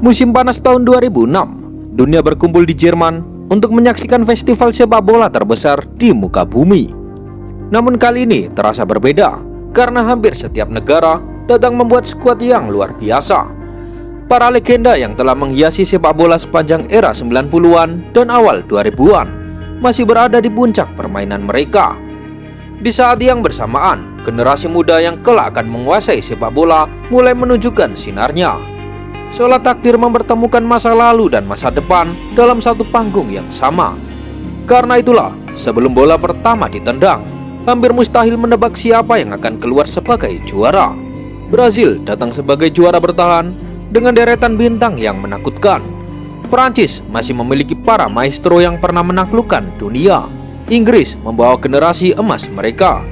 Musim panas tahun 2006, dunia berkumpul di Jerman untuk menyaksikan festival sepak bola terbesar di muka bumi. Namun kali ini terasa berbeda karena hampir setiap negara datang membuat skuad yang luar biasa. Para legenda yang telah menghiasi sepak bola sepanjang era 90-an dan awal 2000-an masih berada di puncak permainan mereka. Di saat yang bersamaan, generasi muda yang kelak akan menguasai sepak bola mulai menunjukkan sinarnya. Seolah takdir mempertemukan masa lalu dan masa depan dalam satu panggung yang sama. Karena itulah, sebelum bola pertama ditendang, hampir mustahil menebak siapa yang akan keluar sebagai juara. Brazil datang sebagai juara bertahan dengan deretan bintang yang menakutkan. Prancis masih memiliki para maestro yang pernah menaklukkan dunia. Inggris membawa generasi emas mereka.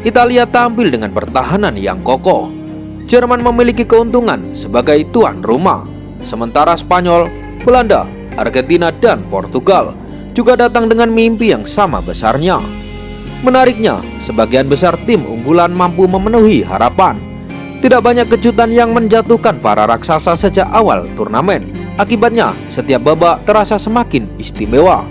Italia tampil dengan pertahanan yang kokoh. Jerman memiliki keuntungan sebagai tuan rumah. Sementara Spanyol, Belanda, Argentina, dan Portugal juga datang dengan mimpi yang sama besarnya. Menariknya, sebagian besar tim unggulan mampu memenuhi harapan. Tidak banyak kejutan yang menjatuhkan para raksasa sejak awal turnamen. Akibatnya, setiap babak terasa semakin istimewa.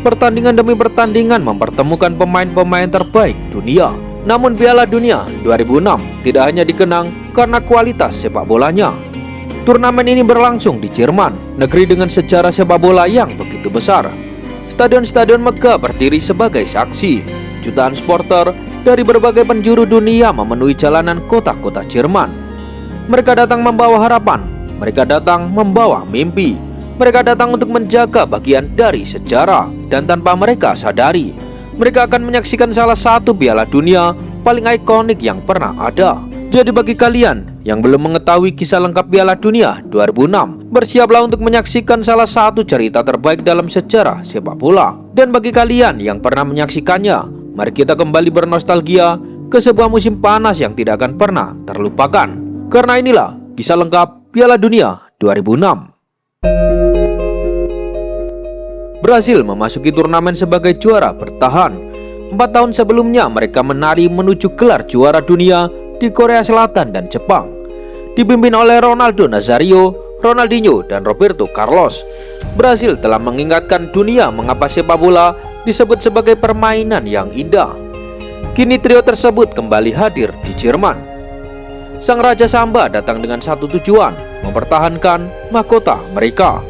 Pertandingan demi pertandingan mempertemukan pemain-pemain terbaik dunia. Namun Piala Dunia 2006 tidak hanya dikenang karena kualitas sepak bolanya. Turnamen ini berlangsung di Jerman, negeri dengan sejarah sepak bola yang begitu besar. Stadion-stadion megah berdiri sebagai saksi. Jutaan supporter dari berbagai penjuru dunia memenuhi jalanan kota-kota Jerman. Mereka datang membawa harapan, mereka datang membawa mimpi. Mereka datang untuk menjaga bagian dari sejarah. Dan tanpa mereka sadari, mereka akan menyaksikan salah satu Piala Dunia paling ikonik yang pernah ada. Jadi bagi kalian yang belum mengetahui kisah lengkap Piala Dunia 2006, bersiaplah untuk menyaksikan salah satu cerita terbaik dalam sejarah sepak bola. Dan bagi kalian yang pernah menyaksikannya, mari kita kembali bernostalgia ke sebuah musim panas yang tidak akan pernah terlupakan. Karena inilah kisah lengkap Piala Dunia 2006. Brazil memasuki turnamen sebagai juara bertahan. 4 tahun sebelumnya mereka menari menuju gelar juara dunia di Korea Selatan dan Jepang. Dipimpin oleh Ronaldo Nazario, Ronaldinho, dan Roberto Carlos, Brazil telah mengingatkan dunia mengapa sepak bola disebut sebagai permainan yang indah. Kini trio tersebut kembali hadir di Jerman. Sang Raja Samba datang dengan satu tujuan, mempertahankan mahkota mereka.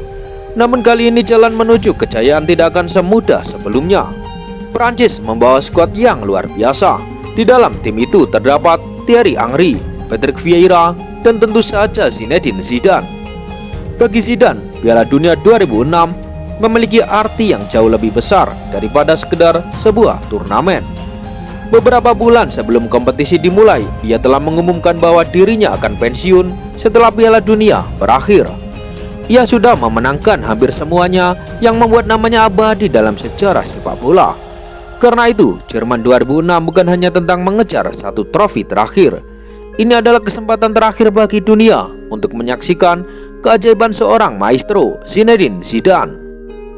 Namun kali ini jalan menuju kejayaan tidak akan semudah sebelumnya. Prancis membawa skuad yang luar biasa. Di dalam tim itu terdapat Thierry Henry, Patrick Vieira, dan tentu saja Zinedine Zidane. Bagi Zidane, Piala Dunia 2006 memiliki arti yang jauh lebih besar daripada sekedar sebuah turnamen. Beberapa bulan sebelum kompetisi dimulai, ia telah mengumumkan bahwa dirinya akan pensiun setelah Piala Dunia berakhir. Ia sudah memenangkan hampir semuanya yang membuat namanya abadi dalam sejarah sepak bola. Karena itu, Jerman 2006 bukan hanya tentang mengejar satu trofi terakhir. Ini adalah kesempatan terakhir bagi dunia untuk menyaksikan keajaiban seorang maestro, Zinedine Zidane.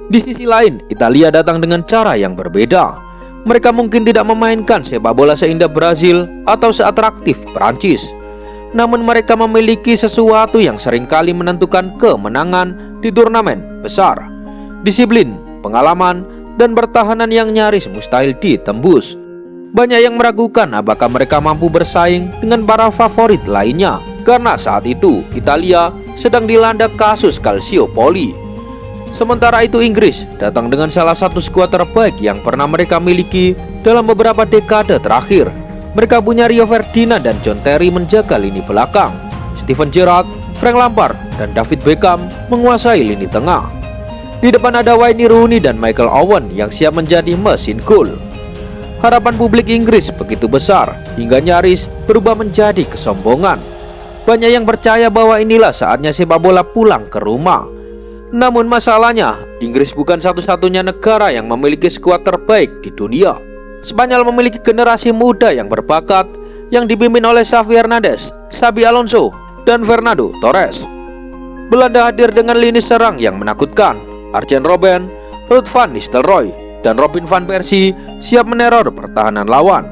Di sisi lain, Italia datang dengan cara yang berbeda. Mereka mungkin tidak memainkan sepak bola seindah Brazil atau seatraktif Prancis. Namun mereka memiliki sesuatu yang seringkali menentukan kemenangan di turnamen besar. Disiplin, pengalaman, dan pertahanan yang nyaris mustahil ditembus. Banyak yang meragukan apakah mereka mampu bersaing dengan para favorit lainnya. Karena saat itu Italia sedang dilanda kasus Calciopoli. Sementara itu Inggris datang dengan salah satu skuad terbaik yang pernah mereka miliki dalam beberapa dekade terakhir. Mereka punya Rio Ferdinand dan John Terry menjaga lini belakang. Steven Gerrard, Frank Lampard, dan David Beckham menguasai lini tengah. Di depan ada Wayne Rooney dan Michael Owen yang siap menjadi mesin gol. Harapan publik Inggris begitu besar hingga nyaris berubah menjadi kesombongan. Banyak yang percaya bahwa inilah saatnya sepak bola pulang ke rumah. Namun masalahnya, Inggris bukan satu-satunya negara yang memiliki skuad terbaik di dunia. Spanyol memiliki generasi muda yang berbakat yang dipimpin oleh Xavi Hernandez, Xabi Alonso, dan Fernando Torres. Belanda hadir dengan lini serang yang menakutkan. Arjen Robben, Ruud van Nistelrooy, dan Robin van Persie siap meneror pertahanan lawan.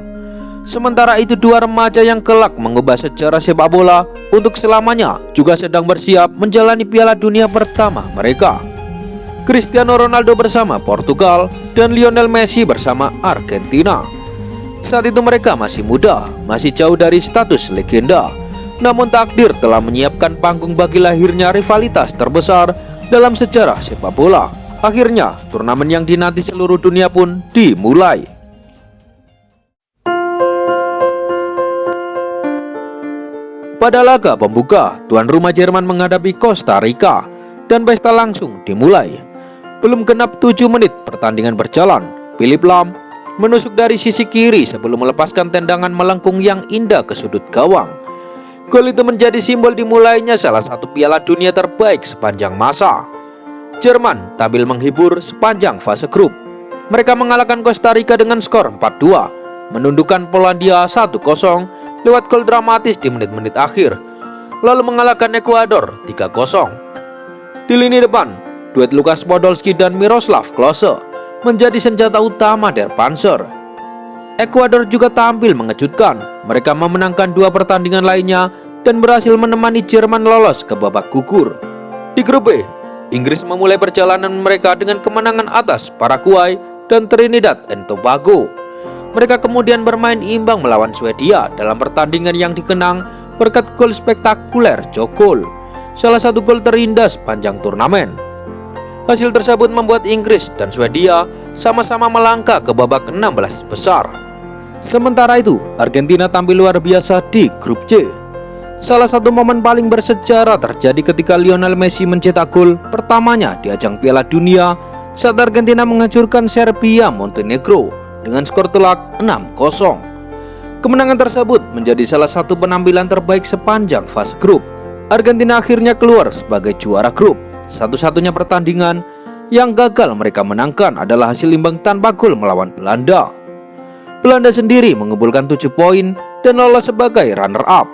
Sementara itu dua remaja yang kelak mengubah sejarah sepak bola untuk selamanya juga sedang bersiap menjalani Piala Dunia pertama mereka. Cristiano Ronaldo bersama Portugal dan Lionel Messi bersama Argentina. Saat itu mereka masih muda, masih jauh dari status legenda. Namun takdir telah menyiapkan panggung bagi lahirnya rivalitas terbesar dalam sejarah sepak bola. Akhirnya turnamen yang dinanti seluruh dunia pun dimulai. Pada laga pembuka, tuan rumah Jerman menghadapi Costa Rica dan pesta langsung dimulai. Belum genap 7 menit pertandingan berjalan, Philipp Lahm menusuk dari sisi kiri sebelum melepaskan tendangan melengkung yang indah ke sudut gawang. Gol itu menjadi simbol dimulainya salah satu Piala Dunia terbaik sepanjang masa. Jerman tampil menghibur sepanjang fase grup. Mereka mengalahkan Costa Rica dengan skor 4-2, menundukkan Polandia 1-0 lewat gol dramatis di menit-menit akhir, lalu mengalahkan Ekuador 3-0. Di lini depan, duet Lukas Podolski dan Miroslav Klose menjadi senjata utama Der Panzer. Ekuador juga tampil mengejutkan. Mereka memenangkan 2 pertandingan lainnya dan berhasil menemani Jerman lolos ke babak gugur. Di grup B, Inggris memulai perjalanan mereka dengan kemenangan atas Paraguay dan Trinidad and Tobago. Mereka kemudian bermain imbang melawan Swedia dalam pertandingan yang dikenang berkat gol spektakuler Joe Cole, salah satu gol terindah sepanjang turnamen. Hasil tersebut membuat Inggris dan Swedia sama-sama melangkah ke babak 16 besar. Sementara itu, Argentina tampil luar biasa di grup C. Salah satu momen paling bersejarah terjadi ketika Lionel Messi mencetak gol pertamanya di ajang Piala Dunia saat Argentina menghancurkan Serbia Montenegro dengan skor telak 6-0. Kemenangan tersebut menjadi salah satu penampilan terbaik sepanjang fase grup. Argentina akhirnya keluar sebagai juara grup. Satu-satunya pertandingan yang gagal mereka menangkan adalah hasil imbang tanpa gol melawan Belanda. Belanda sendiri mengumpulkan 7 poin dan lolos sebagai runner-up.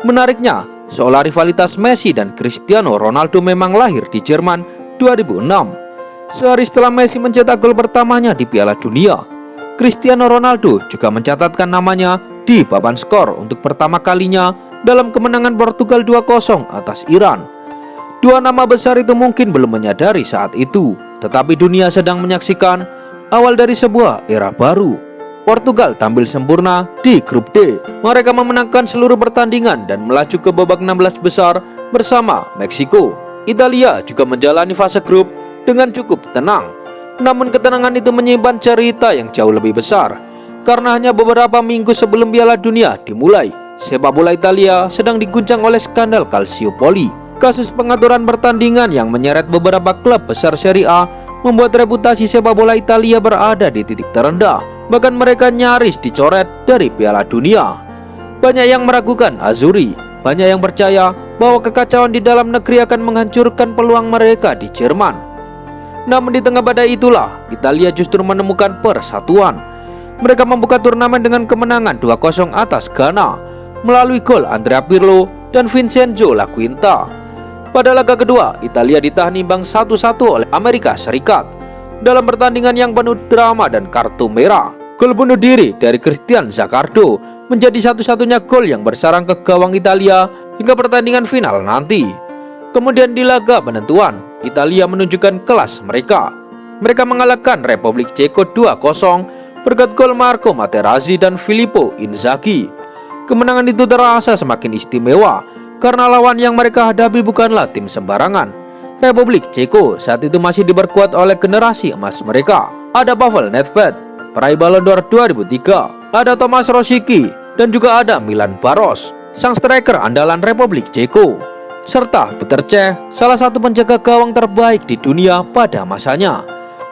Menariknya, seolah rivalitas Messi dan Cristiano Ronaldo memang lahir di Jerman 2006. Sehari setelah Messi mencetak gol pertamanya di Piala Dunia, Cristiano Ronaldo juga mencatatkan namanya di papan skor untuk pertama kalinya dalam kemenangan Portugal 2-0 atas Iran. Dua nama besar itu mungkin belum menyadari saat itu, tetapi dunia sedang menyaksikan awal dari sebuah era baru. Portugal tampil sempurna di grup D. Mereka memenangkan seluruh pertandingan dan melaju ke babak 16 besar bersama Meksiko. Italia juga menjalani fase grup dengan cukup tenang. Namun ketenangan itu menyimpan cerita yang jauh lebih besar. Karena hanya beberapa minggu sebelum Piala Dunia dimulai, sepak bola Italia sedang diguncang oleh skandal Calciopoli. Kasus pengaturan pertandingan yang menyeret beberapa klub besar Serie A membuat reputasi sepak bola Italia berada di titik terendah. Bahkan mereka nyaris dicoret dari Piala Dunia. Banyak yang meragukan Azzurri, banyak yang percaya bahwa kekacauan di dalam negeri akan menghancurkan peluang mereka di Jerman. Namun di tengah badai itulah, Italia justru menemukan persatuan. Mereka membuka turnamen dengan kemenangan 2-0 atas Ghana melalui gol Andrea Pirlo dan Vincenzo La Quinta. Pada laga kedua, Italia ditahan imbang 1-1 oleh Amerika Serikat dalam pertandingan yang penuh drama dan kartu merah. Gol bunuh diri dari Christian Zaccardo menjadi satu-satunya gol yang bersarang ke gawang Italia hingga pertandingan final nanti. Kemudian di laga penentuan, Italia menunjukkan kelas mereka. Mereka mengalahkan Republik Ceko 2-0 berkat gol Marco Materazzi dan Filippo Inzaghi. Kemenangan itu terasa semakin istimewa karena lawan yang mereka hadapi bukanlah tim sembarangan. Republik Ceko saat itu masih diperkuat oleh generasi emas mereka. Ada Pavel Nedved, peraih Ballon d'Or 2003, ada Tomáš Rosický, dan juga ada Milan Baros, sang striker andalan Republik Ceko, serta Petr Cech, salah satu penjaga gawang terbaik di dunia pada masanya.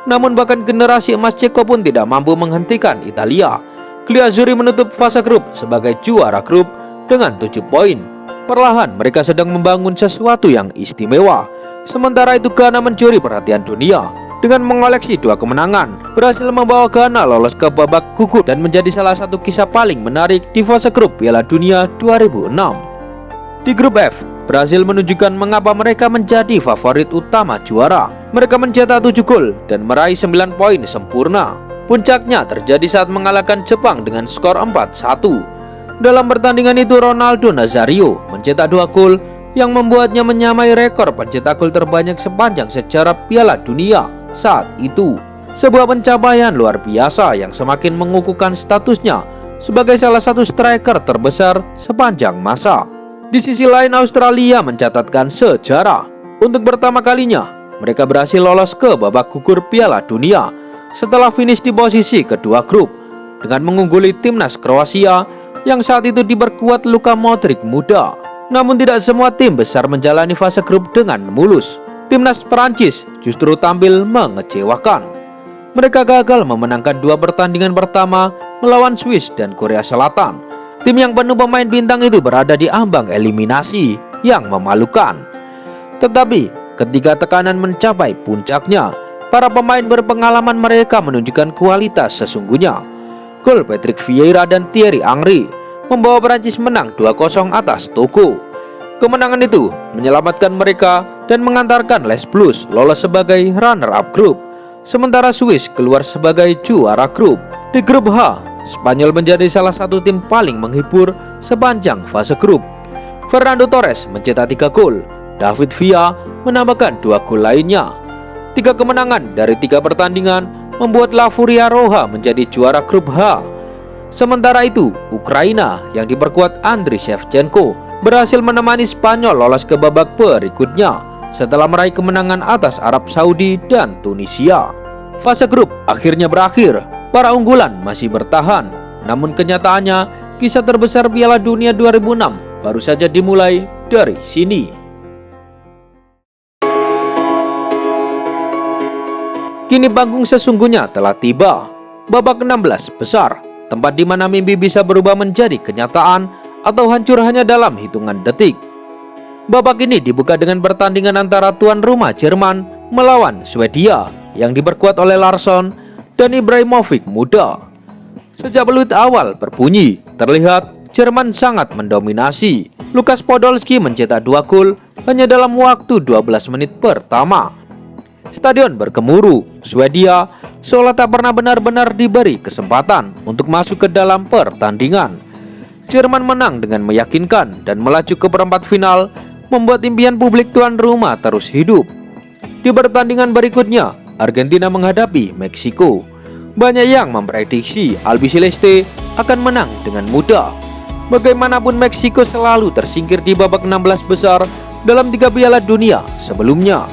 Namun bahkan generasi emas Ceko pun tidak mampu menghentikan Italia. Gli Azzurri menutup fase grup sebagai juara grup dengan 7 poin. Perlahan mereka sedang membangun sesuatu yang istimewa. Sementara itu Ghana mencuri perhatian dunia dengan mengoleksi 2 kemenangan, berhasil membawa Ghana lolos ke babak gugur dan menjadi salah satu kisah paling menarik di fase grup Piala Dunia 2006. Di grup F, Brasil menunjukkan mengapa mereka menjadi favorit utama juara. Mereka mencetak 7 gol dan meraih 9 poin sempurna. Puncaknya terjadi saat mengalahkan Jepang dengan skor 4-1. Dalam pertandingan itu Ronaldo Nazario mencetak 2 gol yang membuatnya menyamai rekor pencetak gol terbanyak sepanjang sejarah Piala Dunia saat itu. Sebuah pencapaian luar biasa yang semakin mengukuhkan statusnya sebagai salah satu striker terbesar sepanjang masa. Di sisi lain, Australia mencatatkan sejarah. Untuk pertama kalinya mereka berhasil lolos ke babak gugur Piala Dunia setelah finish di posisi kedua grup dengan mengungguli timnas Kroasia yang saat itu diperkuat Luka Modric muda. Namun tidak semua tim besar menjalani fase grup dengan mulus. Timnas Perancis justru tampil mengecewakan. Mereka gagal memenangkan 2 pertandingan pertama melawan Swiss dan Korea Selatan. Tim yang penuh pemain bintang itu berada di ambang eliminasi yang memalukan. Tetapi ketika tekanan mencapai puncaknya, para pemain berpengalaman mereka menunjukkan kualitas sesungguhnya. Gol Patrick Vieira dan Thierry Henry membawa Perancis menang 2-0 atas Togo. Kemenangan itu menyelamatkan mereka dan mengantarkan Les Blues lolos sebagai runner-up grup, sementara Swiss keluar sebagai juara grup. Di grup H, Spanyol menjadi salah satu tim paling menghibur sepanjang fase grup. Fernando Torres mencetak 3 gol, David Villa menambahkan 2 gol lainnya. 3 kemenangan dari 3 pertandingan membuat La Furia Roja menjadi juara grup H. Sementara itu, Ukraina yang diperkuat Andriy Shevchenko berhasil menemani Spanyol lolos ke babak berikutnya setelah meraih kemenangan atas Arab Saudi dan Tunisia. Fase grup akhirnya berakhir. Para unggulan masih bertahan. Namun kenyataannya, kisah terbesar Piala Dunia 2006 baru saja dimulai dari sini. Kini panggung sesungguhnya telah tiba. Babak 16 besar, tempat di mana mimpi bisa berubah menjadi kenyataan atau hancur hanya dalam hitungan detik. Babak ini dibuka dengan pertandingan antara tuan rumah Jerman melawan Swedia yang diperkuat oleh Larsson dan Ibrahimovic muda. Sejak peluit awal berbunyi, terlihat Jerman sangat mendominasi. Lukas Podolski mencetak 2 gol hanya dalam waktu 12 menit pertama. Stadion bergemuruh. Swedia seolah tak pernah benar-benar diberi kesempatan untuk masuk ke dalam pertandingan. Jerman menang dengan meyakinkan dan melaju ke perempat final, membuat impian publik tuan rumah terus hidup. Di pertandingan berikutnya, Argentina menghadapi Meksiko. Banyak yang memprediksi Albiceleste akan menang dengan mudah. Bagaimanapun Meksiko selalu tersingkir di babak 16 besar dalam 3 Piala Dunia sebelumnya.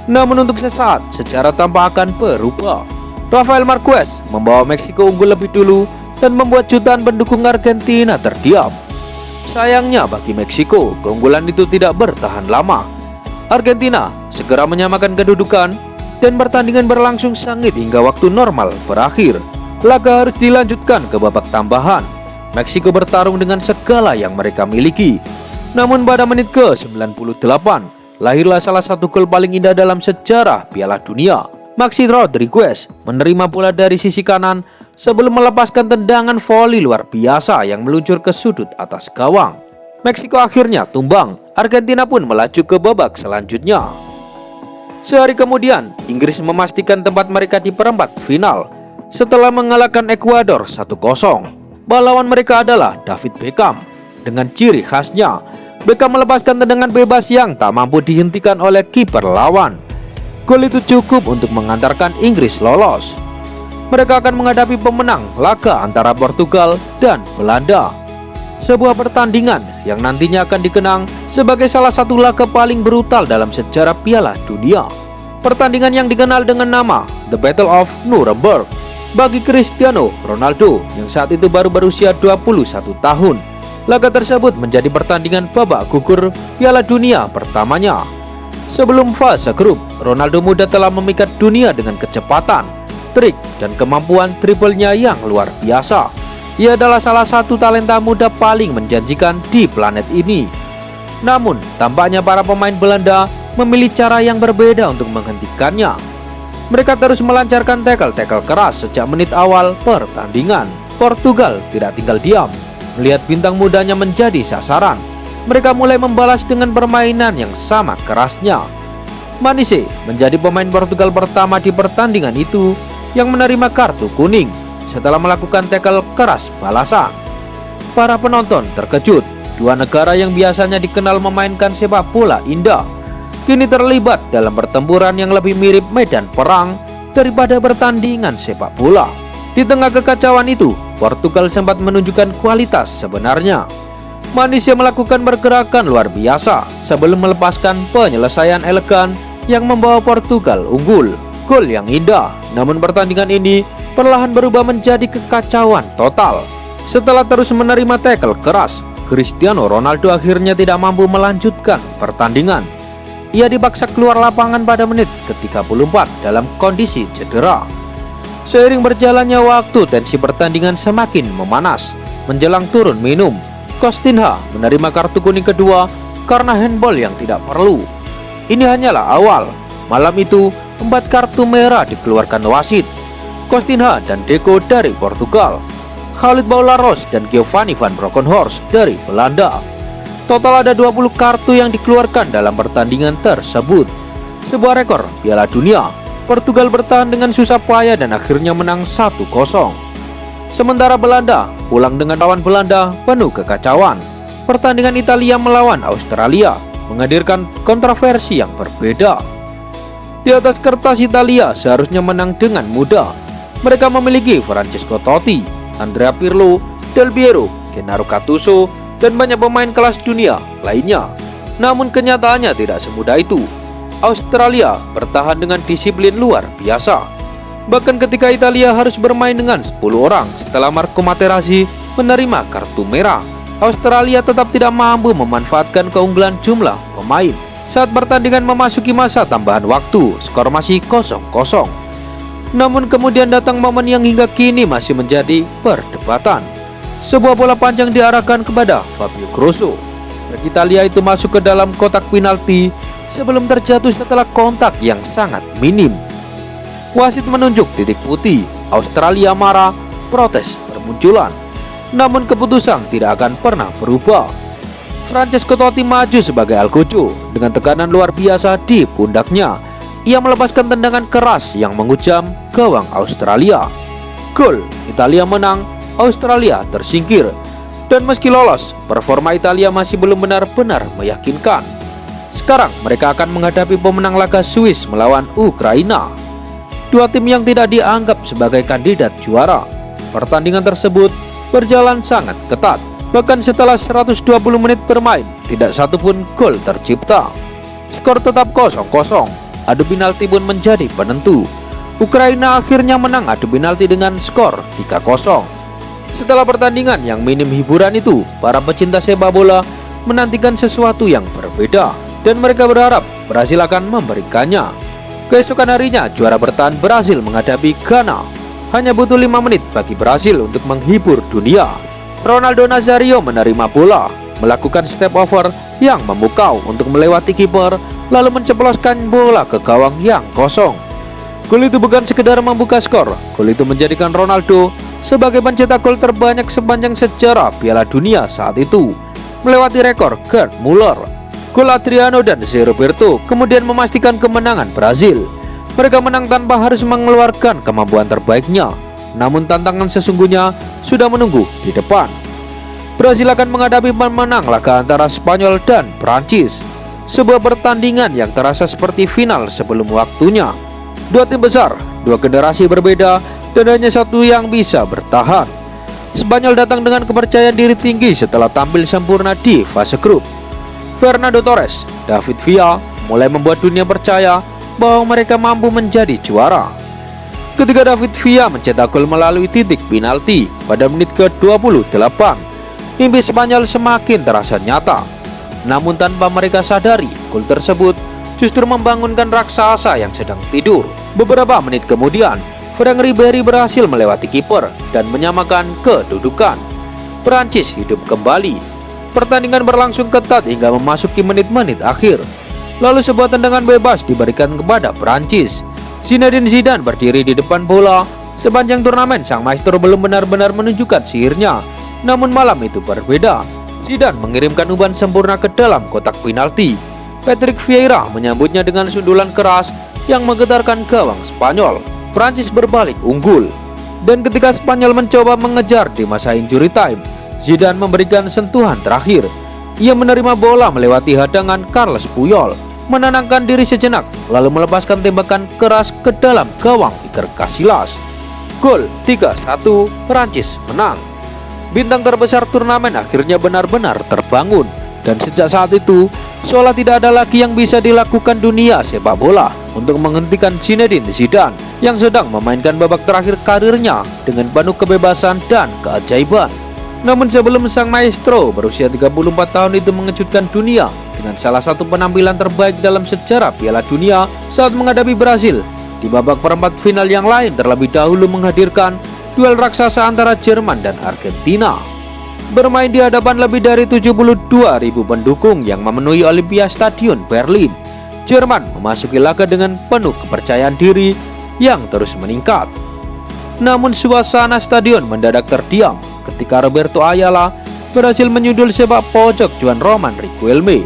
Namun untuk sesaat, sejarah tampak akan berubah. Rafael Marquez membawa Meksiko unggul lebih dulu dan membuat jutaan pendukung Argentina terdiam. Sayangnya bagi Meksiko, keunggulan itu tidak bertahan lama. Argentina segera menyamakan kedudukan dan pertandingan berlangsung sengit hingga waktu normal berakhir. Laga harus dilanjutkan ke babak tambahan. Meksiko bertarung dengan segala yang mereka miliki. Namun pada menit ke-98, lahirlah salah satu gol paling indah dalam sejarah Piala Dunia. Maxi Rodriguez menerima bola dari sisi kanan sebelum melepaskan tendangan voli luar biasa yang meluncur ke sudut atas gawang. Meksiko akhirnya tumbang. Argentina pun melaju ke babak selanjutnya. Sehari kemudian, Inggris memastikan tempat mereka di perempat final setelah mengalahkan Ekuador 1-0. Pahlawan mereka adalah David Beckham. Dengan ciri khasnya, Beckham melepaskan tendangan bebas yang tak mampu dihentikan oleh kiper lawan. Gol itu cukup untuk mengantarkan Inggris lolos. Mereka akan menghadapi pemenang laga antara Portugal dan Belanda. Sebuah pertandingan yang nantinya akan dikenang sebagai salah satu laga paling brutal dalam sejarah Piala Dunia. Pertandingan yang dikenal dengan nama The Battle of Nuremberg. Bagi Cristiano Ronaldo yang saat itu baru berusia 21 tahun, laga tersebut menjadi pertandingan babak gugur Piala Dunia pertamanya. Sebelum fase grup, Ronaldo muda telah memikat dunia dengan kecepatan, trik, dan kemampuan driblenya yang luar biasa. Ia adalah salah satu talenta muda paling menjanjikan di planet ini. Namun, tampaknya para pemain Belanda memilih cara yang berbeda untuk menghentikannya. Mereka terus melancarkan tackle-tackle keras sejak menit awal pertandingan. Portugal tidak tinggal diam. Melihat bintang mudanya menjadi sasaran, mereka mulai membalas dengan permainan yang sama kerasnya. Manise menjadi pemain Portugal pertama di pertandingan itu yang menerima kartu kuning setelah melakukan tackle keras balasan. Para penonton terkejut, dua negara yang biasanya dikenal memainkan sepak bola indah kini terlibat dalam pertempuran yang lebih mirip medan perang daripada pertandingan sepak bola. Di tengah kekacauan itu, Portugal sempat menunjukkan kualitas sebenarnya. Manusia melakukan pergerakan luar biasa sebelum melepaskan penyelesaian elegan yang membawa Portugal unggul. Gol yang indah, namun pertandingan ini perlahan berubah menjadi kekacauan total. Setelah terus menerima tackle keras, Cristiano Ronaldo akhirnya tidak mampu melanjutkan pertandingan. Ia dipaksa keluar lapangan pada menit ke-34 dalam kondisi cedera. Seiring berjalannya waktu, tensi pertandingan semakin memanas. Menjelang turun minum, Coutinho menerima kartu kuning kedua karena handball yang tidak perlu. Ini hanyalah awal. Malam itu, 4 kartu merah dikeluarkan wasit. Coutinho dan Deco dari Portugal, Khalid Boularos dan Giovanni van Bronckhorst dari Belanda. Total ada 20 kartu yang dikeluarkan dalam pertandingan tersebut. Sebuah rekor Piala Dunia. Portugal bertahan dengan susah payah dan akhirnya menang 1-0. Sementara Belanda pulang dengan lawan Belanda penuh kekacauan. Pertandingan Italia melawan Australia menghadirkan kontroversi yang berbeda. Di atas kertas, Italia seharusnya menang dengan mudah. Mereka memiliki Francesco Totti, Andrea Pirlo, Del Piero, Gennaro Gattuso, dan banyak pemain kelas dunia lainnya. Namun kenyataannya tidak semudah itu. Australia bertahan dengan disiplin luar biasa. Bahkan ketika Italia harus bermain dengan 10 orang setelah Marco Materazzi menerima kartu merah, Australia tetap tidak mampu memanfaatkan keunggulan jumlah pemain. Saat pertandingan memasuki masa tambahan waktu, skor masih 0-0. Namun kemudian datang momen yang hingga kini masih menjadi perdebatan. Sebuah bola panjang diarahkan kepada Fabio Grosso. Bek Italia itu masuk ke dalam kotak penalti sebelum terjatuh setelah kontak yang sangat minim. Wasit menunjuk titik putih. Australia marah, protes bermunculan. Namun keputusan tidak akan pernah berubah. Francesco Totti maju sebagai Algojo dengan tekanan luar biasa di pundaknya. Ia melepaskan tendangan keras yang menghujam gawang Australia. Gol, Italia menang, Australia tersingkir. Dan meski lolos, performa Italia masih belum benar-benar meyakinkan. Sekarang mereka akan menghadapi pemenang laga Swiss melawan Ukraina. Dua tim yang tidak dianggap sebagai kandidat juara. Pertandingan tersebut berjalan sangat ketat. Bahkan setelah 120 menit bermain, tidak satupun gol tercipta. Skor tetap 0-0. Adu penalti pun menjadi penentu. Ukraina akhirnya menang adu penalti dengan skor 3-0. Setelah pertandingan yang minim hiburan itu, para pecinta sepak bola menantikan sesuatu yang berbeda, dan mereka berharap Brasil akan memberikannya. Keesokan harinya, juara bertahan Brasil menghadapi Ghana. Hanya butuh 5 menit bagi Brasil untuk menghibur dunia. Ronaldo Nazario menerima bola, melakukan step over yang memukau untuk melewati kiper, lalu menceploskan bola ke gawang yang kosong. Gol itu bukan sekedar membuka skor. Gol itu menjadikan Ronaldo sebagai pencetak gol terbanyak sepanjang sejarah Piala Dunia saat itu, melewati rekor Gerd Müller. Gol Adriano dan Zé Roberto kemudian memastikan kemenangan Brasil. Mereka menang tanpa harus mengeluarkan kemampuan terbaiknya. Namun tantangan sesungguhnya sudah menunggu di depan. Brasil akan menghadapi pemenang laga antara Spanyol dan Prancis. Sebuah pertandingan yang terasa seperti final sebelum waktunya. Dua tim besar, dua generasi berbeda, dan hanya satu yang bisa bertahan. Spanyol datang dengan kepercayaan diri tinggi setelah tampil sempurna di fase grup. Fernando Torres, David Villa mulai membuat dunia percaya bahwa mereka mampu menjadi juara. Ketika David Villa mencetak gol melalui titik penalti pada menit ke-28, mimpi Spanyol semakin terasa nyata. Namun tanpa mereka sadari, gol tersebut justru membangunkan raksasa yang sedang tidur. Beberapa menit kemudian, Franck Ribéry berhasil melewati kiper dan menyamakan kedudukan. Prancis hidup kembali. Pertandingan berlangsung ketat hingga memasuki menit-menit akhir. Lalu sebuah tendangan bebas diberikan kepada Prancis. Zinedine Zidane berdiri di depan bola. Sepanjang turnamen, sang maestro belum benar-benar menunjukkan sihirnya. Namun malam itu berbeda. Zidane mengirimkan umpan sempurna ke dalam kotak penalti. Patrick Vieira menyambutnya dengan sundulan keras yang menggetarkan gawang Spanyol. Prancis berbalik unggul. Dan ketika Spanyol mencoba mengejar di masa injury time, Zidane memberikan sentuhan terakhir. Ia menerima bola melewati hadangan Carles Puyol, menenangkan diri sejenak, lalu melepaskan tembakan keras ke dalam gawang Iker Casillas. Gol 3-1, Prancis menang. Bintang terbesar turnamen akhirnya benar-benar terbangun. Dan sejak saat itu, seolah tidak ada lagi yang bisa dilakukan dunia sepak bola untuk menghentikan Zinedine Zidane yang sedang memainkan babak terakhir karirnya dengan penuh kebebasan dan keajaiban. Namun sebelum sang maestro berusia 34 tahun itu mengejutkan dunia dengan salah satu penampilan terbaik dalam sejarah Piala Dunia saat menghadapi Brasil di babak perempat final, yang lain terlebih dahulu menghadirkan duel raksasa antara Jerman dan Argentina. Bermain di hadapan lebih dari 72.000 pendukung yang memenuhi Olympia Stadion Berlin, Jerman memasuki laga dengan penuh kepercayaan diri yang terus meningkat. Namun suasana stadion mendadak terdiam ketika Roberto Ayala berhasil menyundul sepak pojok Juan Roman Riquelme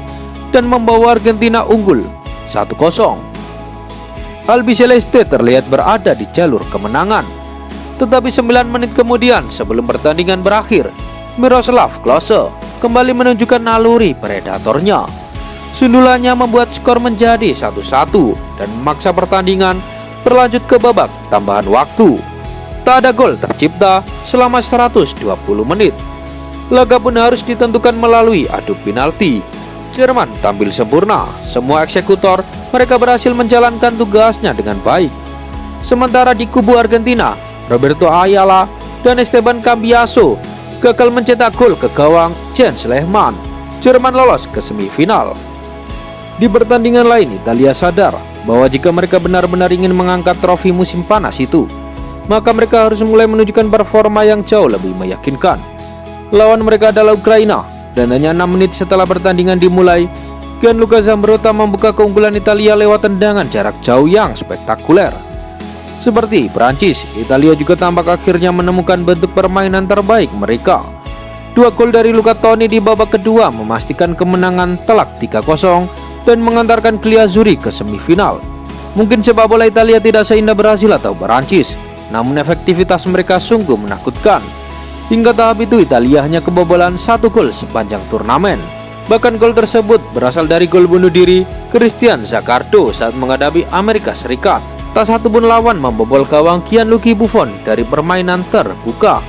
dan membawa Argentina unggul 1-0. Albiceleste terlihat berada di jalur kemenangan. Tetapi 9 menit kemudian sebelum pertandingan berakhir, Miroslav Klose kembali menunjukkan naluri predatornya. Sundulannya membuat skor menjadi 1-1 dan memaksa pertandingan berlanjut ke babak tambahan waktu. Tak ada gol tercipta selama 120 menit. Laga pun harus ditentukan melalui adu penalti. Jerman tampil sempurna, semua eksekutor mereka berhasil menjalankan tugasnya dengan baik. Sementara di kubu Argentina, Roberto Ayala dan Esteban Cambiaso gagal mencetak gol ke gawang Jens Lehmann. Jerman lolos ke semifinal. Di pertandingan lain, Italia sadar bahwa jika mereka benar-benar ingin mengangkat trofi musim panas itu, maka mereka harus mulai menunjukkan performa yang jauh lebih meyakinkan. Lawan mereka adalah Ukraina, dan hanya 6 menit setelah pertandingan dimulai, Gianluca Zambrotta membuka keunggulan Italia lewat tendangan jarak jauh yang spektakuler. Seperti Prancis, Italia juga tampak akhirnya menemukan bentuk permainan terbaik mereka. 2 gol dari Luca Toni di babak kedua memastikan kemenangan telak 3-0 dan mengantarkan Azzurri ke semifinal. Mungkin sepak bola Italia tidak seindah Brasil atau Prancis, namun efektivitas mereka sungguh menakutkan. Hingga tahap itu Italia hanya kebobolan 1 gol sepanjang turnamen. Bahkan gol tersebut berasal dari gol bunuh diri Christian Zaccardo saat menghadapi Amerika Serikat. Tak satu pun lawan membobol gawang Gianluigi Buffon dari permainan terbuka.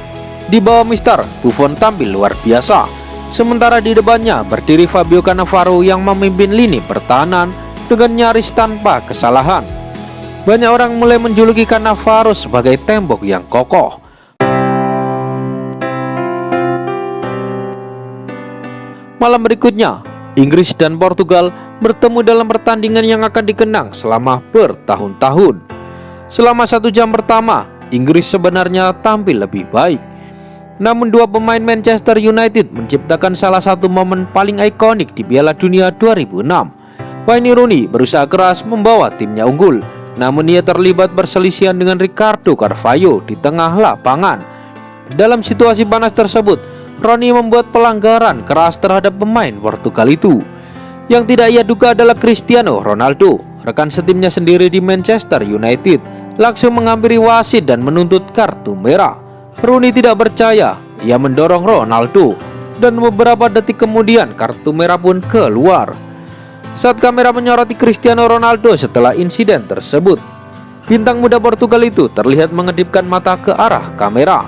Di bawah Mister, Buffon tampil luar biasa. Sementara di depannya berdiri Fabio Cannavaro yang memimpin lini pertahanan dengan nyaris tanpa kesalahan. Banyak orang mulai menjuluki Cannavaro sebagai tembok yang kokoh. Malam berikutnya, Inggris dan Portugal bertemu dalam pertandingan yang akan dikenang selama bertahun-tahun. Selama 1 jam pertama, Inggris sebenarnya tampil lebih baik. Namun 2 pemain Manchester United menciptakan salah satu momen paling ikonik di Piala Dunia 2006. Wayne Rooney berusaha keras membawa timnya unggul, namun ia terlibat perselisihan dengan Ricardo Carvalho di tengah lapangan. Dalam situasi panas tersebut, Rooney membuat pelanggaran keras terhadap pemain Portugal itu. Yang tidak ia duga adalah Cristiano Ronaldo, rekan setimnya sendiri di Manchester United, langsung menghampiri wasit dan menuntut kartu merah. Rooney tidak percaya, ia mendorong Ronaldo, dan beberapa detik kemudian kartu merah pun keluar. Saat kamera menyoroti Cristiano Ronaldo setelah insiden tersebut, bintang muda Portugal itu terlihat mengedipkan mata ke arah kamera.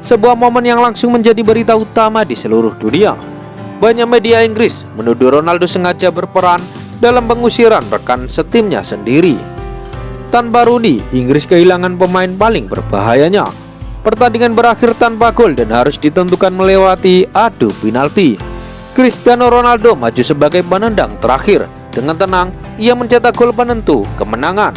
Sebuah momen yang langsung menjadi berita utama di seluruh dunia. Banyak media Inggris menuduh Ronaldo sengaja berperan dalam pengusiran rekan setimnya sendiri. Tanpa Rooney, Inggris kehilangan pemain paling berbahayanya. Pertandingan berakhir tanpa gol dan harus ditentukan melewati adu penalti. Cristiano Ronaldo maju sebagai penendang terakhir. Dengan tenang, ia mencetak gol penentu kemenangan.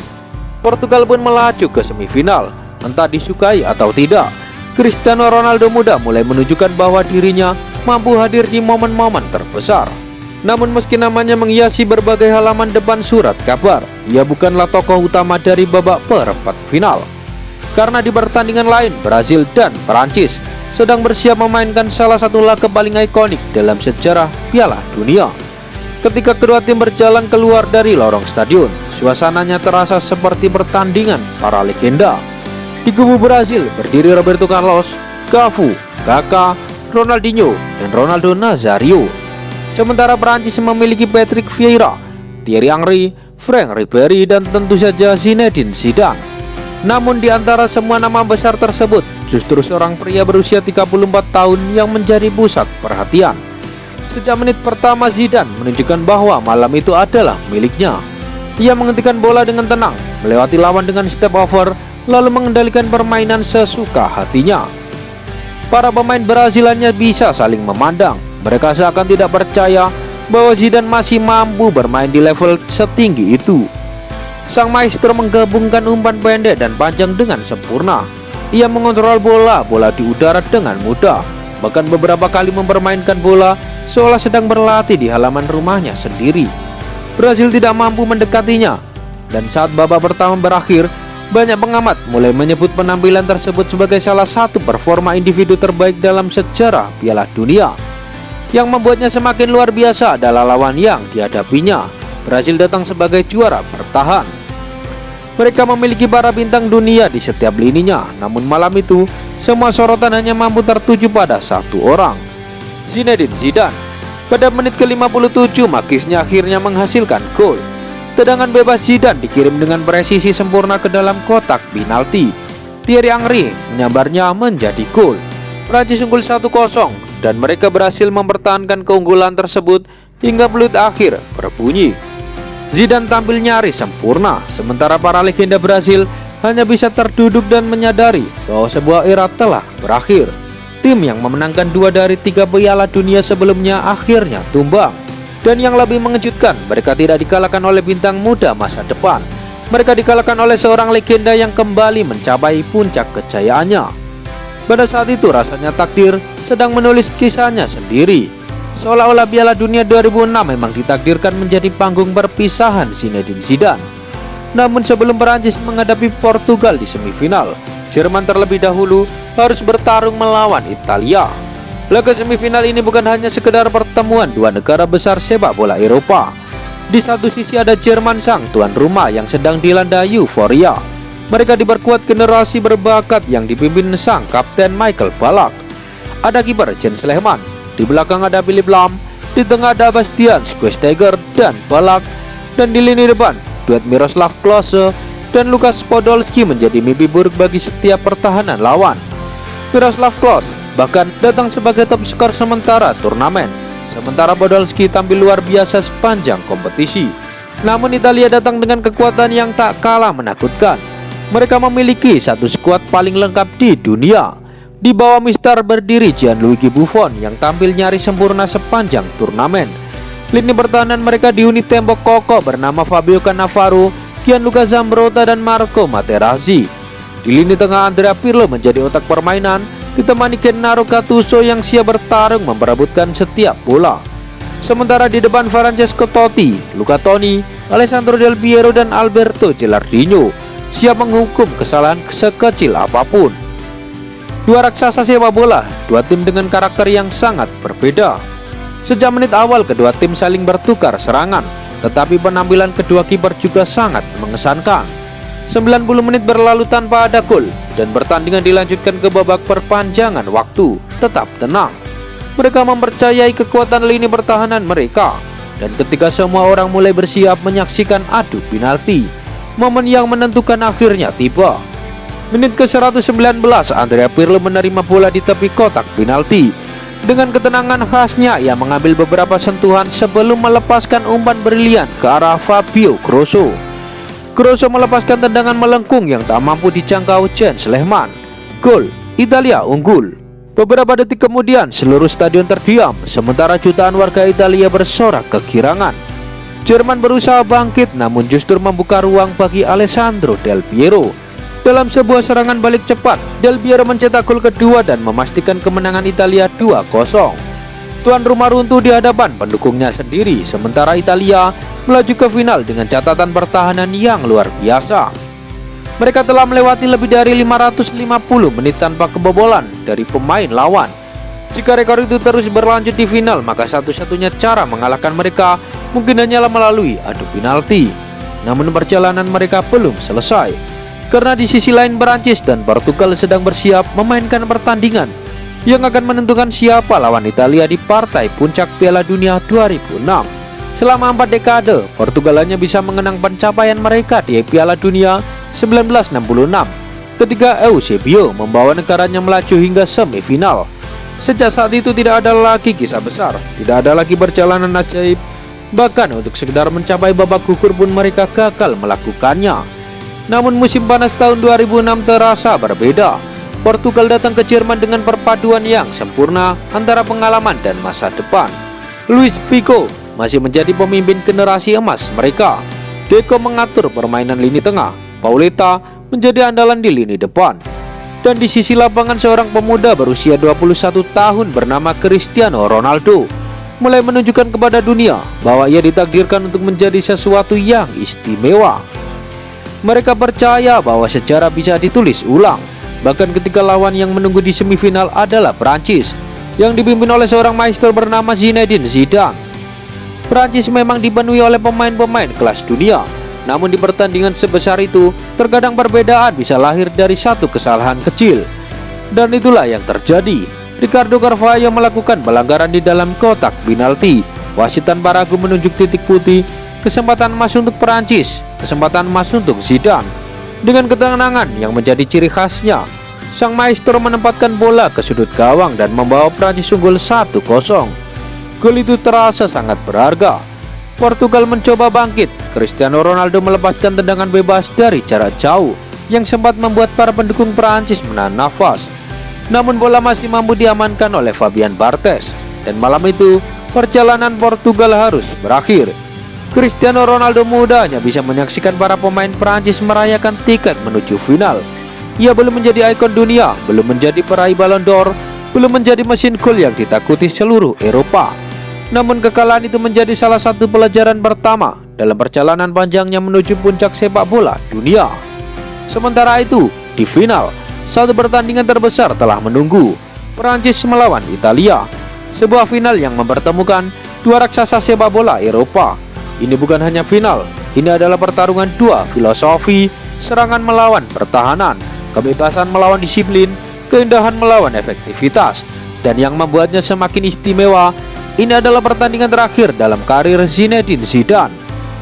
Portugal pun melaju ke semifinal. Entah disukai atau tidak, Cristiano Ronaldo muda mulai menunjukkan bahwa dirinya mampu hadir di momen-momen terbesar. Namun meski namanya menghiasi berbagai halaman depan surat kabar, ia bukanlah tokoh utama dari babak perempat final. Karena di pertandingan lain, Brasil dan Prancis sedang bersiap memainkan salah satu laga paling ikonik dalam sejarah Piala Dunia. Ketika kedua tim berjalan keluar dari lorong stadion, suasananya terasa seperti pertandingan para legenda. Di kubu Brazil berdiri Roberto Carlos, Cafu, Kaká, Ronaldinho, dan Ronaldo Nazario. Sementara Prancis memiliki Patrick Vieira, Thierry Henry, Franck Ribéry, dan tentu saja Zinedine Zidane. Namun di antara semua nama besar tersebut, justru seorang pria berusia 34 tahun yang menjadi pusat perhatian. Sejak menit pertama Zidane menunjukkan bahwa malam itu adalah miliknya. Ia menghentikan bola dengan tenang, melewati lawan dengan step over, lalu mengendalikan permainan sesuka hatinya. Para pemain Brazil hanya bisa saling memandang. Mereka seakan tidak percaya bahwa Zidane masih mampu bermain di level setinggi itu. Sang maestro menggabungkan umpan pendek dan panjang dengan sempurna. Ia mengontrol bola di udara dengan mudah, bahkan beberapa kali mempermainkan bola seolah sedang berlatih di halaman rumahnya sendiri. Brazil tidak mampu mendekatinya, dan saat babak pertama berakhir, banyak pengamat mulai menyebut penampilan tersebut sebagai salah satu performa individu terbaik dalam sejarah Piala Dunia. Yang membuatnya semakin luar biasa adalah lawan yang dihadapinya. Brazil datang sebagai juara bertahan. Mereka memiliki para bintang dunia di setiap lininya, namun malam itu semua sorotan hanya mampu tertuju pada satu orang, Zinedine Zidane. Pada menit ke-57 Makisnya akhirnya menghasilkan gol. Tendangan bebas Zidane dikirim dengan presisi sempurna ke dalam kotak penalti. Thierry Henry menyambarnya menjadi gol. Prancis unggul 1-0 dan mereka berhasil mempertahankan keunggulan tersebut hingga peluit akhir berbunyi. Zidane tampil nyaris sempurna, sementara para legenda Brazil hanya bisa terduduk dan menyadari bahwa sebuah era telah berakhir. Tim yang memenangkan 2 dari 3 Piala Dunia sebelumnya akhirnya tumbang. Dan yang lebih mengejutkan, mereka tidak dikalahkan oleh bintang muda masa depan. Mereka dikalahkan oleh seorang legenda yang kembali mencapai puncak kejayaannya. Pada saat itu rasanya takdir sedang menulis kisahnya sendiri. Seolah-olah Piala Dunia 2006 memang ditakdirkan menjadi panggung perpisahan Zinedine Zidane. Namun sebelum Prancis menghadapi Portugal di semifinal, Jerman terlebih dahulu harus bertarung melawan Italia. Laga semifinal ini bukan hanya sekedar pertemuan dua negara besar sepak bola Eropa. Di satu sisi ada Jerman sang tuan rumah yang sedang dilanda euforia. Mereka diperkuat generasi berbakat yang dipimpin sang kapten Michael Ballack. Ada kiper Jens Lehmann, di belakang ada Philipp Lahm, di tengah ada Bastian Schweinsteiger dan Ballack, dan di lini depan duet Miroslav Klose dan Lukas Podolski menjadi mimpi buruk bagi setiap pertahanan lawan. Miroslav Klose bahkan datang sebagai top skor sementara turnamen, sementara Podolski tampil luar biasa sepanjang kompetisi. Namun Italia datang dengan kekuatan yang tak kalah menakutkan. Mereka memiliki satu skuad paling lengkap di dunia. Di bawah mister berdiri Gianluigi Buffon yang tampil nyaris sempurna sepanjang turnamen. Lini pertahanan mereka dihuni tembok kokoh bernama Fabio Cannavaro, Gianluca Zambrotta, dan Marco Materazzi. Di lini tengah Andrea Pirlo menjadi otak permainan, ditemani Gennaro Gattuso yang siap bertarung memperebutkan setiap bola. Sementara di depan Francesco Totti, Luca Toni, Alessandro Del Piero, dan Alberto Gilardino siap menghukum kesalahan sekecil apapun. Dua raksasa sepak bola, dua tim dengan karakter yang sangat berbeda. Sejak menit awal kedua tim saling bertukar serangan, tetapi penampilan kedua kiper juga sangat mengesankan. 90 menit berlalu tanpa ada gol dan pertandingan dilanjutkan ke babak perpanjangan waktu. Tetap tenang, mereka mempercayai kekuatan lini pertahanan mereka. Dan ketika semua orang mulai bersiap menyaksikan adu penalti, momen yang menentukan akhirnya tiba. Menit ke-119, Andrea Pirlo menerima bola di tepi kotak penalti. Dengan ketenangan khasnya, ia mengambil beberapa sentuhan sebelum melepaskan umpan brilian ke arah Fabio Grosso. Grosso melepaskan tendangan melengkung yang tak mampu dijangkau Jens Lehmann. Gol, Italia unggul. Beberapa detik kemudian, seluruh stadion terdiam, sementara jutaan warga Italia bersorak kegirangan. Jerman berusaha bangkit, namun justru membuka ruang bagi Alessandro Del Piero. Dalam sebuah serangan balik cepat, Del Piero mencetak gol kedua dan memastikan kemenangan Italia 2-0. Tuan rumah runtuh di hadapan pendukungnya sendiri, sementara Italia melaju ke final dengan catatan pertahanan yang luar biasa. Mereka telah melewati lebih dari 550 menit tanpa kebobolan dari pemain lawan. Jika rekor itu terus berlanjut di final, maka satu-satunya cara mengalahkan mereka mungkin hanyalah melalui adu penalti. namun perjalanan mereka belum selesai. Karena di sisi lain Perancis dan Portugal sedang bersiap memainkan pertandingan yang akan menentukan siapa lawan Italia di partai puncak Piala Dunia 2006. Selama 4 dekade, Portugal hanya bisa mengenang pencapaian mereka di Piala Dunia 1966 ketika Eusebio membawa negaranya melaju hingga semifinal. Sejak saat itu tidak ada lagi kisah besar, tidak ada lagi perjalanan ajaib. Bahkan untuk sekedar mencapai babak gugur pun mereka gagal melakukannya. Namun musim panas tahun 2006 terasa berbeda. Portugal datang ke Jerman dengan perpaduan yang sempurna antara pengalaman dan masa depan. Luis Figo masih menjadi pemimpin generasi emas mereka. Deco mengatur permainan lini tengah, Pauleta menjadi andalan di lini depan. Dan di sisi lapangan seorang pemuda berusia 21 tahun bernama Cristiano Ronaldo mulai menunjukkan kepada dunia bahwa ia ditakdirkan untuk menjadi sesuatu yang istimewa. Mereka percaya bahwa sejarah bisa ditulis ulang, bahkan ketika lawan yang menunggu di semifinal adalah Perancis yang dipimpin oleh seorang maestro bernama Zinedine Zidane. Perancis memang dipenuhi oleh pemain-pemain kelas dunia, namun di pertandingan sebesar itu terkadang perbedaan bisa lahir dari satu kesalahan kecil. Dan itulah yang terjadi. Ricardo Carvalho melakukan pelanggaran di dalam kotak penalti. Wasit tanpa ragu menunjuk titik putih. Kesempatan emas untuk Perancis, kesempatan emas untuk Zidane. Dengan ketenangan yang menjadi ciri khasnya, sang maestro menempatkan bola ke sudut gawang dan membawa Perancis unggul 1-0. Gol itu terasa sangat berharga. Portugal mencoba bangkit. Cristiano Ronaldo melepaskan tendangan bebas dari jarak jauh yang sempat membuat para pendukung Perancis menahan nafas. Namun bola masih mampu diamankan oleh Fabian Barthez. Dan malam itu perjalanan Portugal harus berakhir. Cristiano Ronaldo muda hanya bisa menyaksikan para pemain Perancis merayakan tiket menuju final. Ia belum menjadi ikon dunia, belum menjadi peraih Ballon d'Or, belum menjadi mesin gol yang ditakuti seluruh Eropa. Namun kekalahan itu menjadi salah satu pelajaran pertama dalam perjalanan panjangnya menuju puncak sepak bola dunia. Sementara itu, di final, satu pertandingan terbesar telah menunggu. Perancis melawan Italia, sebuah final yang mempertemukan dua raksasa sepak bola Eropa. Ini bukan hanya final, ini adalah pertarungan dua filosofi, serangan melawan pertahanan, kebebasan melawan disiplin, keindahan melawan efektivitas. Dan yang membuatnya semakin istimewa, ini adalah pertandingan terakhir dalam karir Zinedine Zidane.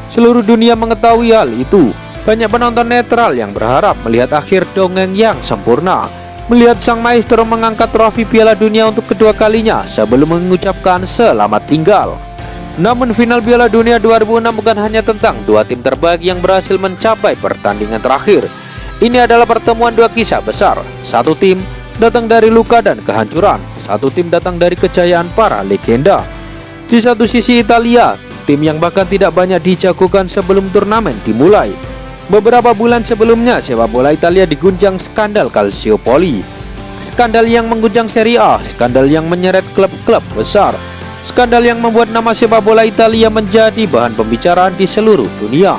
Seluruh dunia mengetahui hal itu. Banyak penonton netral yang berharap melihat akhir dongeng yang sempurna, melihat sang maestro mengangkat trofi Piala Dunia untuk kedua kalinya sebelum mengucapkan selamat tinggal. Namun final Piala Dunia 2006 bukan hanya tentang dua tim terbaik yang berhasil mencapai pertandingan terakhir. Ini adalah pertemuan dua kisah besar. Satu tim datang dari luka dan kehancuran, satu tim datang dari kejayaan para legenda. Di satu sisi Italia, tim yang bahkan tidak banyak dijagokan sebelum turnamen dimulai. Beberapa bulan sebelumnya sepak bola Italia diguncang skandal Calciopoli, skandal yang mengguncang Serie A, skandal yang menyeret klub-klub besar, skandal yang membuat nama sepak bola Italia menjadi bahan pembicaraan di seluruh dunia.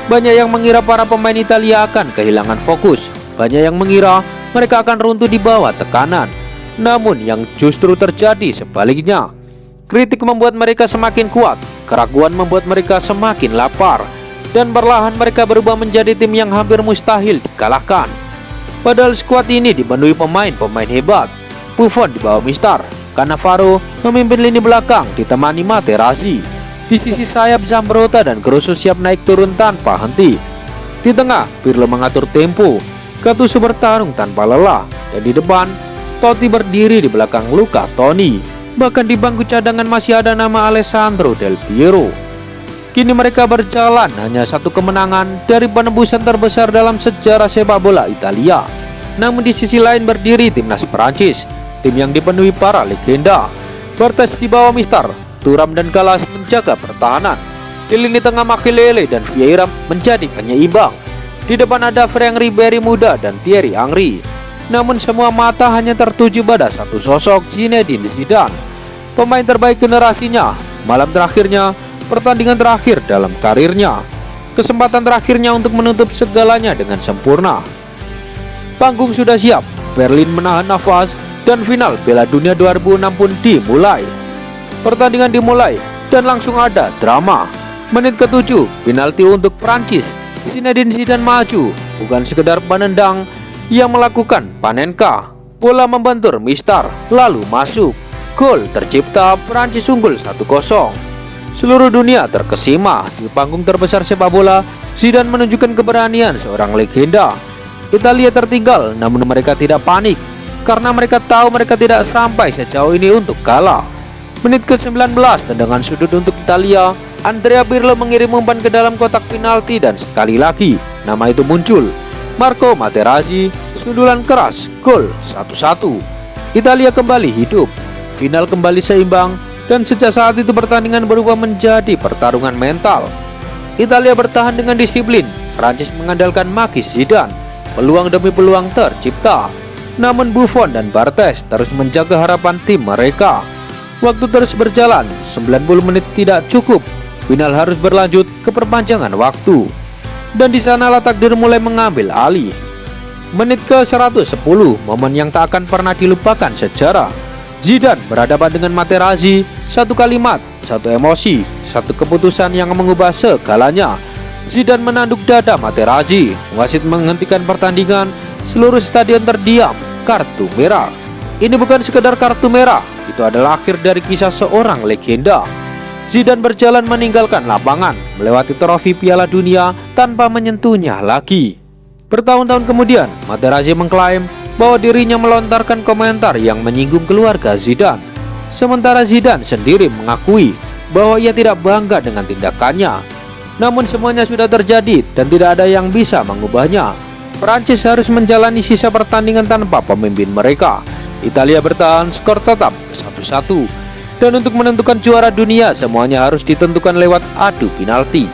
Banyak yang mengira para pemain Italia akan kehilangan fokus, banyak yang mengira mereka akan runtuh di bawah tekanan. Namun yang justru terjadi sebaliknya. Kritik membuat mereka semakin kuat, keraguan membuat mereka semakin lapar, dan perlahan mereka berubah menjadi tim yang hampir mustahil dikalahkan. Padahal skuad ini dipenuhi pemain-pemain hebat. Buffon di bawah Mister, Cannavaro memimpin lini belakang ditemani Materazzi. Di sisi sayap Zambrotta dan Grosso siap naik turun tanpa henti. Di tengah Pirlo mengatur tempo, Gattuso bertarung tanpa lelah, dan di depan Totti berdiri di belakang Luca Toni. Bahkan di bangku cadangan masih ada nama Alessandro Del Piero. Kini mereka berjalan hanya satu kemenangan dari penembusan terbesar dalam sejarah sepak bola Italia. Namun di sisi lain berdiri timnas Perancis, tim yang dipenuhi para legenda. Barthez di bawah Mister, Thuram dan Gallas menjaga pertahanan. Di lini tengah Makelele dan Vieira menjadi penyeimbang. Di depan ada Franck Ribéry muda dan Thierry Henry. Namun semua mata hanya tertuju pada satu sosok, Zinedine Zidane, pemain terbaik generasinya. Malam terakhirnya, pertandingan terakhir dalam karirnya, kesempatan terakhirnya untuk menutup segalanya dengan sempurna. Panggung sudah siap, Berlin menahan nafas, dan final Piala Dunia 2006 pun dimulai. Pertandingan dimulai dan langsung ada drama. Menit ke-7, penalti untuk Prancis. Zinedine Zidane maju, bukan sekedar penendang, ia melakukan Panenka. Bola membentur Mistar, lalu masuk. Gol tercipta, Prancis unggul 1-0. Seluruh dunia terkesima. Di panggung terbesar sepak bola, Zidane menunjukkan keberanian seorang legenda. Italia tertinggal, namun mereka tidak panik karena mereka tahu mereka tidak sampai sejauh ini untuk kalah. Menit ke-19, tendangan sudut untuk Italia. Andrea Pirlo mengirim umpan ke dalam kotak penalti dan sekali lagi nama itu muncul. Marco Materazzi, sundulan keras, gol 1-1. Italia kembali hidup. Final kembali seimbang dan sejak saat itu pertandingan berubah menjadi pertarungan mental. Italia bertahan dengan disiplin, Prancis mengandalkan magis Zidane. Peluang demi peluang tercipta, namun Buffon dan Barthez terus menjaga harapan tim mereka. Waktu terus berjalan, 90 menit tidak cukup. Final harus berlanjut ke perpanjangan waktu. Dan di sanalah takdir mulai mengambil alih. Menit ke-110, momen yang tak akan pernah dilupakan sejarah. Zidane berhadapan dengan Materazzi, satu kalimat, satu emosi, satu keputusan yang mengubah segalanya. Zidane menanduk dada Materazzi, wasit menghentikan pertandingan, seluruh stadion terdiam. Kartu merah. Ini bukan sekedar kartu merah, itu adalah akhir dari kisah seorang legenda. Zidane berjalan meninggalkan lapangan, melewati trofi Piala Dunia tanpa menyentuhnya lagi. Bertahun-tahun kemudian, Materazzi mengklaim bahwa dirinya melontarkan komentar yang menyinggung keluarga Zidane. Sementara Zidane sendiri mengakui bahwa ia tidak bangga dengan tindakannya. Namun semuanya sudah terjadi dan tidak ada yang bisa mengubahnya. Prancis harus menjalani sisa pertandingan tanpa pemimpin mereka. Italia bertahan, skor tetap 1-1. Dan untuk menentukan juara dunia, semuanya harus ditentukan lewat adu penalti.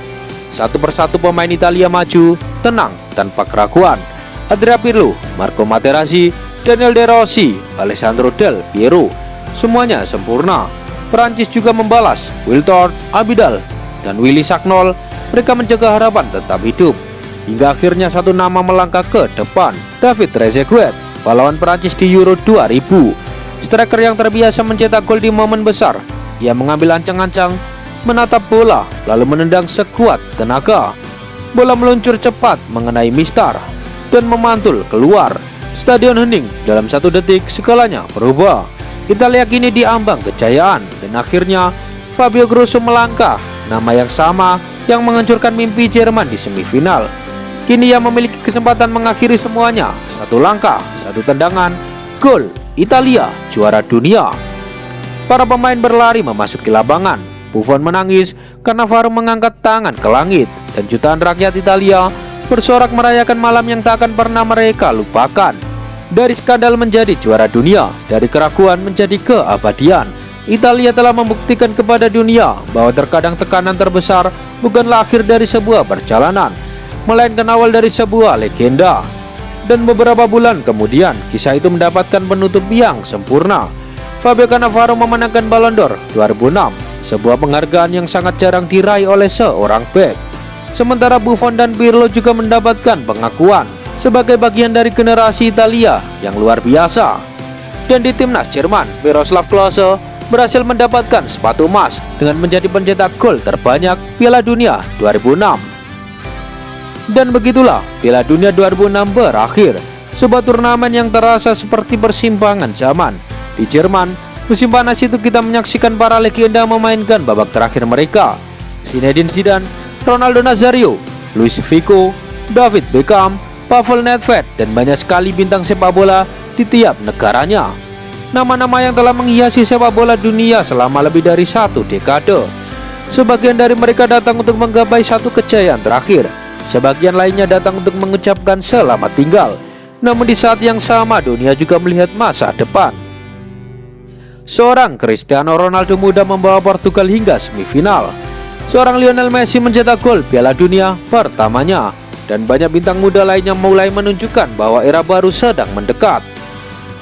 Satu persatu pemain Italia maju, tenang, tanpa keraguan. Andrea Pirlo, Marco Materazzi, Daniel De Rossi, Alessandro Del Piero, semuanya sempurna. Prancis juga membalas, Wiltord, Abidal, dan Willy Sagnol. Mereka menjaga harapan tetap hidup. Hingga akhirnya satu nama melangkah ke depan, David Trezeguet, pahlawan Prancis di Euro 2000. Striker yang terbiasa mencetak gol di momen besar. Ia mengambil ancang-ancang, menatap bola, lalu menendang sekuat tenaga. Bola meluncur cepat mengenai Mistar dan memantul keluar. Stadion hening. Dalam 1 detik segalanya berubah. Italia kini diambang kejayaan. Dan akhirnya Fabio Grosso melangkah, nama yang sama yang menghancurkan mimpi Jerman di semifinal. Kini ia memiliki kesempatan mengakhiri semuanya. Satu langkah, satu tendangan, gol. Italia juara dunia. Para pemain berlari memasuki lapangan. Buffon menangis karena Cannavaro mengangkat tangan ke langit. Dan jutaan rakyat Italia bersorak merayakan malam yang tak akan pernah mereka lupakan. Dari skandal menjadi juara dunia, dari keraguan menjadi keabadian, Italia telah membuktikan kepada dunia bahwa terkadang tekanan terbesar bukanlah akhir dari sebuah perjalanan, melainkan awal dari sebuah legenda. Dan beberapa bulan kemudian, kisah itu mendapatkan penutup yang sempurna. Fabio Cannavaro memenangkan Ballon d'Or 2006, sebuah penghargaan yang sangat jarang diraih oleh seorang bek. Sementara Buffon dan Pirlo juga mendapatkan pengakuan sebagai bagian dari generasi Italia yang luar biasa. Dan di timnas Jerman, Miroslav Klose berhasil mendapatkan sepatu emas dengan menjadi pencetak gol terbanyak Piala Dunia 2006. Dan begitulah Piala Dunia 2006 berakhir. Sebuah turnamen yang terasa seperti persimpangan zaman. Di Jerman, musim panas itu kita menyaksikan para legenda memainkan babak terakhir mereka. Zinedine Zidane, Ronaldo Nazario, Luis Figo, David Beckham, Pavel Nedved, dan banyak sekali bintang sepak bola di tiap negaranya. Nama-nama yang telah menghiasi sepak bola dunia selama lebih dari 1 dekade. Sebagian dari mereka datang untuk menggapai satu kejayaan terakhir. Sebagian lainnya datang untuk mengucapkan selamat tinggal. Namun di saat yang sama dunia juga melihat masa depan. Seorang Cristiano Ronaldo muda membawa Portugal hingga semifinal. Seorang Lionel Messi mencetak gol Piala Dunia pertamanya. Dan banyak bintang muda lainnya mulai menunjukkan bahwa era baru sedang mendekat.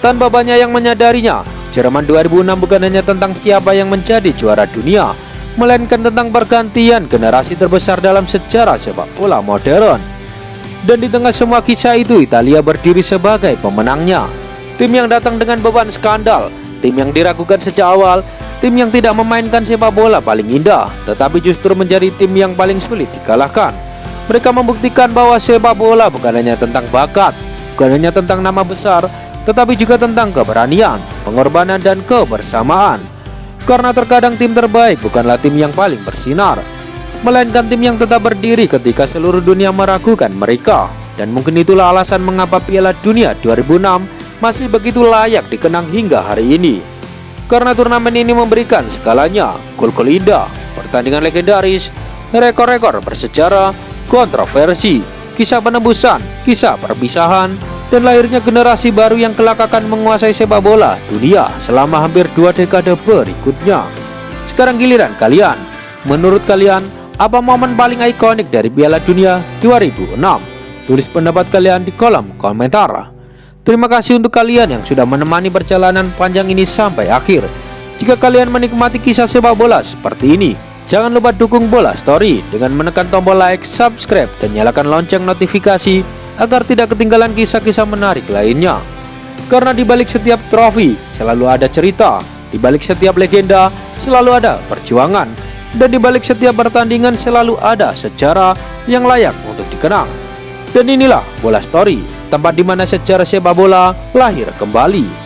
Tanpa banyak yang menyadarinya, Jerman 2006 bukan hanya tentang siapa yang menjadi juara dunia, melainkan tentang pergantian generasi terbesar dalam sejarah sepak bola modern. Dan di tengah semua kisah itu, Italia berdiri sebagai pemenangnya. Tim yang datang dengan beban skandal, tim yang diragukan sejak awal, tim yang tidak memainkan sepak bola paling indah, tetapi justru menjadi tim yang paling sulit dikalahkan. Mereka membuktikan bahwa sepak bola bukan hanya tentang bakat, bukan hanya tentang nama besar, tetapi juga tentang keberanian, pengorbanan, dan kebersamaan. Karena terkadang tim terbaik bukanlah tim yang paling bersinar, melainkan tim yang tetap berdiri ketika seluruh dunia meragukan mereka. Dan mungkin itulah alasan mengapa Piala Dunia 2006 masih begitu layak dikenang hingga hari ini. Karena turnamen ini memberikan segalanya: gol-gol indah, pertandingan legendaris, rekor-rekor bersejarah, kontroversi, kisah penembusan, kisah perpisahan, dan lahirnya generasi baru yang kelak akan menguasai sepak bola dunia selama hampir 2 dekade berikutnya. Sekarang giliran kalian. Menurut kalian, apa momen paling ikonik dari Piala Dunia 2006? Tulis pendapat kalian di kolom komentar. Terima kasih untuk kalian yang sudah menemani perjalanan panjang ini sampai akhir. Jika kalian menikmati kisah sepak bola seperti ini, jangan lupa dukung Bola Story dengan menekan tombol like, subscribe, dan nyalakan lonceng notifikasi agar tidak ketinggalan kisah-kisah menarik lainnya. Karena di balik setiap trofi selalu ada cerita, di balik setiap legenda selalu ada perjuangan, dan di balik setiap pertandingan selalu ada sejarah yang layak untuk dikenang. Dan inilah Bola Story, tempat di mana sejarah sepak bola lahir kembali.